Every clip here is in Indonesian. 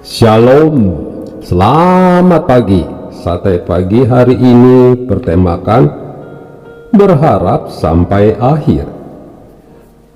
Shalom, selamat pagi. Santai pagi hari ini bertemakan berharap sampai akhir.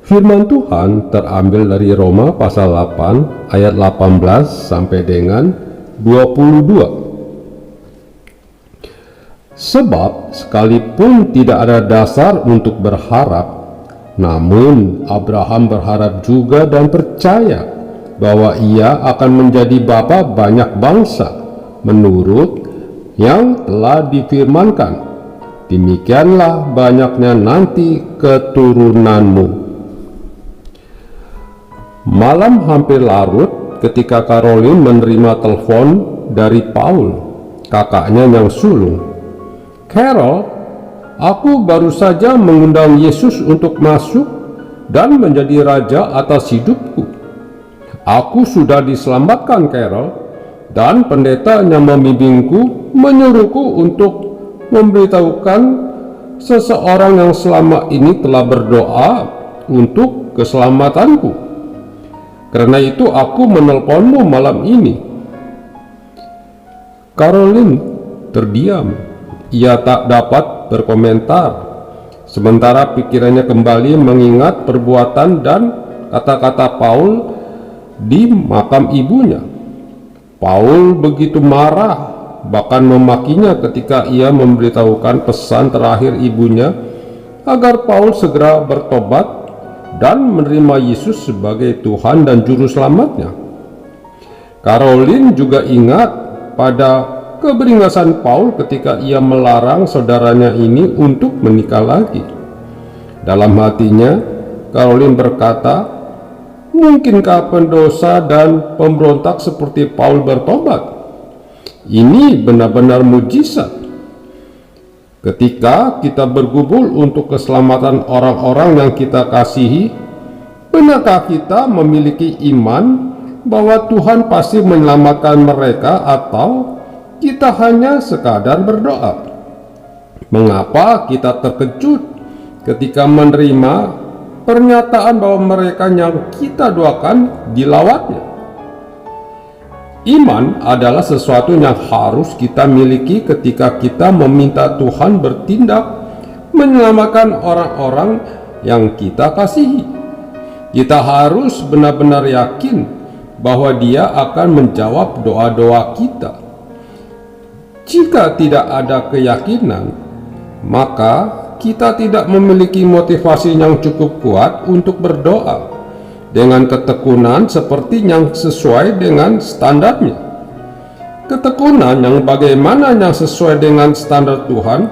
Firman Tuhan terambil dari Roma pasal 8 ayat 18 sampai dengan 22. Sebab sekalipun tidak ada dasar untuk berharap, namun Abraham berharap juga dan percaya bahwa ia akan menjadi bapa banyak bangsa menurut yang telah difirmankan, demikianlah banyaknya nanti keturunanmu. Malam hampir larut ketika Caroline menerima telepon dari Paul, kakaknya yang sulung. "Carol, aku baru saja mengundang Yesus untuk masuk dan menjadi raja atas hidupku. Aku sudah diselamatkan, Carol, dan pendeta yang membimbingku menyuruhku untuk memberitahukan seseorang yang selama ini telah berdoa untuk keselamatanku. Karena itu aku menelponmu malam ini." Caroline terdiam. Ia tak dapat berkomentar, sementara pikirannya kembali mengingat perbuatan dan kata-kata Paul di makam ibunya. Paul begitu marah, bahkan memakinya ketika ia memberitahukan pesan terakhir ibunya agar Paul segera bertobat dan menerima Yesus sebagai Tuhan dan Juru Selamatnya. Caroline juga ingat pada keberingasan Paul ketika ia melarang saudaranya ini untuk menikah lagi. Dalam hatinya, Caroline berkata, "Mungkinkah pendosa dan pemberontak seperti Paul bertobat? Ini benar-benar mujizat. Ketika kita bergumul untuk keselamatan orang-orang yang kita kasihi, benarkah kita memiliki iman bahwa Tuhan pasti menyelamatkan mereka, atau kita hanya sekadar berdoa? Mengapa kita terkejut ketika menerima pernyataan bahwa mereka yang kita doakan dilawatnya?" Iman adalah sesuatu yang harus kita miliki ketika kita meminta Tuhan bertindak menyelamatkan orang-orang yang kita kasihi. Kita harus benar-benar yakin bahwa Dia akan menjawab doa-doa kita. Jika tidak ada keyakinan, maka kita tidak memiliki motivasi yang cukup kuat untuk berdoa dengan ketekunan seperti yang sesuai dengan standarnya. Ketekunan yang bagaimana yang sesuai dengan standar Tuhan,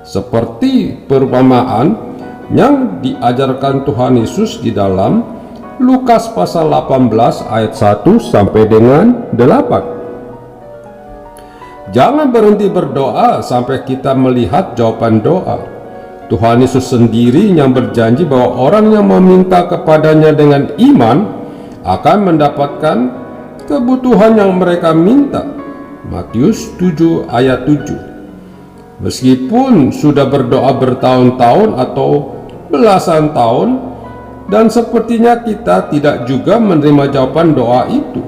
seperti perumpamaan yang diajarkan Tuhan Yesus di dalam Lukas pasal 18 ayat 1 sampai dengan 8. Jangan berhenti berdoa sampai kita melihat jawaban doa. Tuhan Yesus sendiri yang berjanji bahwa orang yang meminta kepadanya dengan iman akan mendapatkan kebutuhan yang mereka minta. Matius 7 ayat 7. Meskipun sudah berdoa bertahun-tahun atau belasan tahun, dan sepertinya kita tidak juga menerima jawaban doa itu,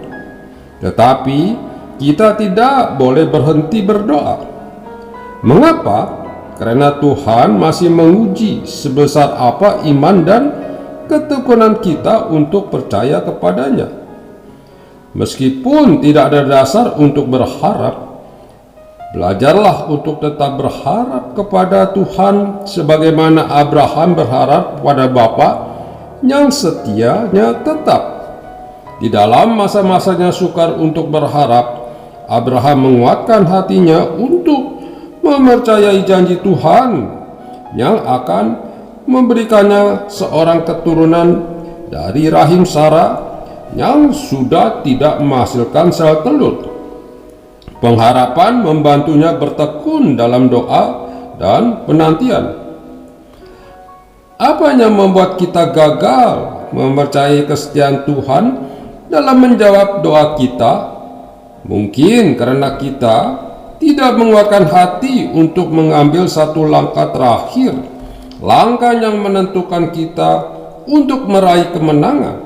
tetapi kita tidak boleh berhenti berdoa. Mengapa? Karena Tuhan masih menguji sebesar apa iman dan ketekunan kita untuk percaya kepadanya. Meskipun tidak ada dasar untuk berharap, belajarlah untuk tetap berharap kepada Tuhan sebagaimana Abraham berharap pada Bapa yang setianya tetap. Di dalam masa-masanya sukar untuk berharap, Abraham menguatkan hatinya untuk mempercayai janji Tuhan yang akan memberikannya seorang keturunan dari rahim Sarah yang sudah tidak menghasilkan sel telur. Pengharapan membantunya bertekun dalam doa dan penantian. Apa yang membuat kita gagal mempercayai kesetiaan Tuhan dalam menjawab doa kita? Mungkin karena kita tidak menguatkan hati untuk mengambil satu langkah terakhir, langkah yang menentukan kita untuk meraih kemenangan.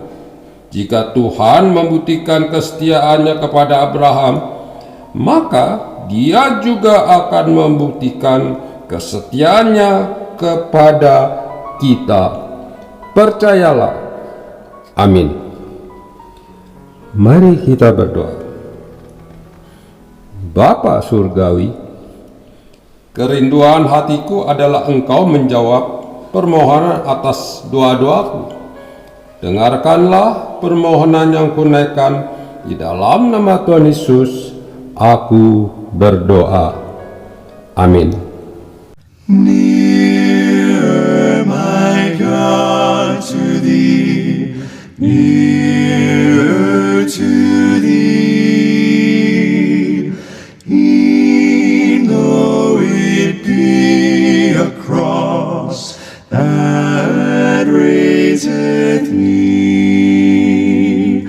Jika Tuhan membuktikan kesetiaannya kepada Abraham, maka Dia juga akan membuktikan kesetiaannya kepada kita. Percayalah. Amin. Mari kita berdoa. Bapa Surgawi, kerinduan hatiku adalah Engkau menjawab permohonan atas doa-doaku. Dengarkanlah permohonan yang kunaikkan, di dalam nama Tuhan Yesus aku berdoa. Amin. Nearer, my God, to Thee, nearer to Thee, e'en though it be a cross that raiseth me,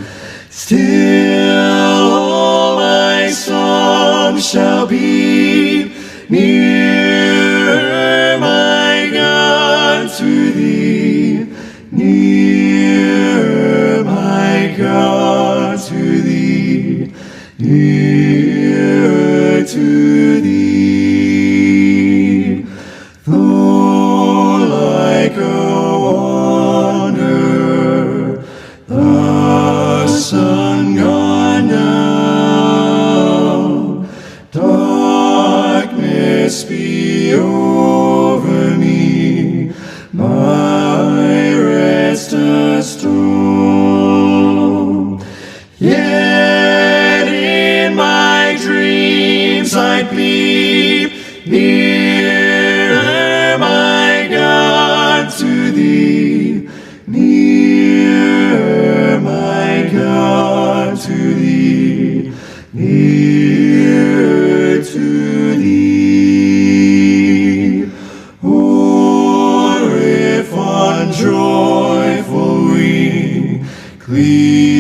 still all my songs shall be nearer, my God, to Thee, nearer, my God, to Thee, nearer to Thee. Though like a wanderer, the sun gone down, darkness be over me, my rest a storm. Yet in my dreams I'd be nearer, my God, to Thee, nearer, my God, to Thee, nearer to Thee. Oh, if on joyful wing, clear